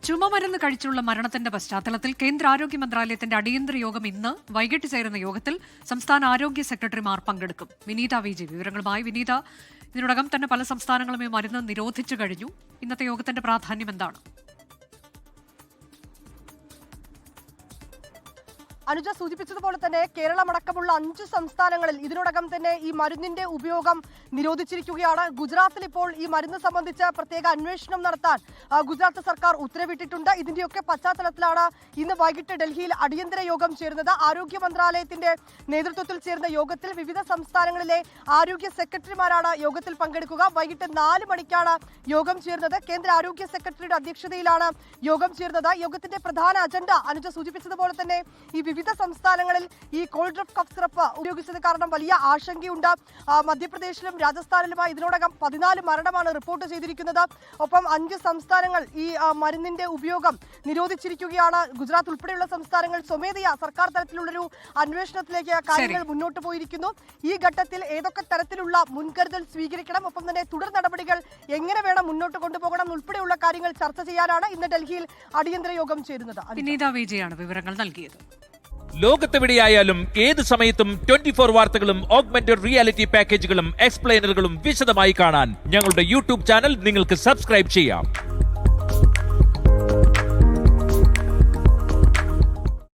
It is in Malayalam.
ചുമമരുന്ന് കഴിച്ചുള്ള മരണത്തിന്റെ പശ്ചാത്തലത്തിൽ കേന്ദ്ര ആരോഗ്യ മന്ത്രാലയത്തിന്റെ അടിയന്തര യോഗം ഇന്ന് വൈകിട്ട് ചേരുന്ന യോഗത്തിൽ സംസ്ഥാന ആരോഗ്യ സെക്രട്ടറിമാർ പങ്കെടുക്കും. വിനീത വിജി വിവരങ്ങളുമായി. വിനീത, ഇതിനോടകം തന്നെ പല സംസ്ഥാനങ്ങളും ഈ മരുന്ന് നിരോധിച്ചു കഴിഞ്ഞു. ഇന്നത്തെ യോഗത്തിന്റെ പ്രാധാന്യം എന്താണ്? അനുജ സൂചിപ്പിച്ചതുപോലെ തന്നെ കേരളമടക്കമുള്ള 5 സംസ്ഥാനങ്ങളിൽ ഇതിനോടകം തന്നെ ഈ മരുന്നിന്റെ ഉപയോഗം നിരോധിച്ചിരിക്കുകയാണ്. ഗുജറാത്തിൽ ഇപ്പോൾ ഈ മരുന്ന് സംബന്ധിച്ച് പ്രത്യേക അന്വേഷണം നടത്താൻ ഗുജറാത്ത് സർക്കാർ ഉത്തരവിട്ടിട്ടുണ്ട്. ഇതിന്റെയൊക്കെ പശ്ചാത്തലത്തിലാണ് ഇന്ന് വൈകിട്ട് ഡൽഹിയിൽ അടിയന്തര യോഗം ചേരുന്നത്. ആരോഗ്യ മന്ത്രാലയത്തിന്റെ നേതൃത്വത്തിൽ ചേർന്ന യോഗത്തിൽ വിവിധ സംസ്ഥാനങ്ങളിലെ ആരോഗ്യ സെക്രട്ടറിമാരാണ് യോഗത്തിൽ പങ്കെടുക്കുക. വൈകിട്ട് 4 മണിക്കാണ് യോഗം ചേർന്നത്. കേന്ദ്ര ആരോഗ്യ സെക്രട്ടറിയുടെ അധ്യക്ഷതയിലാണ് യോഗം ചേർന്നത്. യോഗത്തിന്റെ പ്രധാന അജണ്ട അനുജ സൂചിപ്പിച്ചതുപോലെ തന്നെ ഈ വിവിധ സംസ്ഥാനങ്ങളിൽ ഈ കോൾഡ് കഫ് സിറപ്പ് ഉപയോഗിച്ചത് കാരണം വലിയ ആശങ്കയുണ്ട്. മധ്യപ്രദേശിലും രാജസ്ഥാനിലുമായി ഇതിനോടകം 14 മരണമാണ് റിപ്പോർട്ട് ചെയ്തിരിക്കുന്നത്. ഒപ്പം 5 സംസ്ഥാനങ്ങൾ ഈ മരുന്നിന്റെ ഉപയോഗം നിരോധിച്ചിരിക്കുകയാണ്. ഗുജറാത്ത് ഉൾപ്പെടെയുള്ള സംസ്ഥാനങ്ങൾ സ്വമേധയാ സർക്കാർ തലത്തിലുള്ളൊരു അന്വേഷണത്തിലേക്ക് കാര്യങ്ങൾ മുന്നോട്ട് പോയിരിക്കുന്നു. ഈ ഘട്ടത്തിൽ ഏതൊക്കെ തരത്തിലുള്ള മുൻകരുതൽ സ്വീകരിക്കണം, ഒപ്പം തന്നെ തുടർ നടപടികൾ എങ്ങനെ വേണം മുന്നോട്ട് കൊണ്ടുപോകണം ഉൾപ്പെടെയുള്ള കാര്യങ്ങൾ ചർച്ച ചെയ്യാനാണ് ഇന്ന് ഡൽഹിയിൽ അടിയന്തര യോഗം ചേരുന്നത്. വിനീത വിജയാണ് വിവരങ്ങൾ നൽകിയത്. ലോകത്തെവിടെയായാലും ഏത് സമയത്തും 24 വാർത്തകളും ഓഗ്മെന്റഡ് റിയാലിറ്റി പാക്കേജുകളും എക്സ്പ്ലെയിനറുകളും വിശദമായി കാണാൻ ഞങ്ങളുടെ യൂട്യൂബ് ചാനൽ നിങ്ങൾക്ക് സബ്സ്ക്രൈബ് ചെയ്യാം.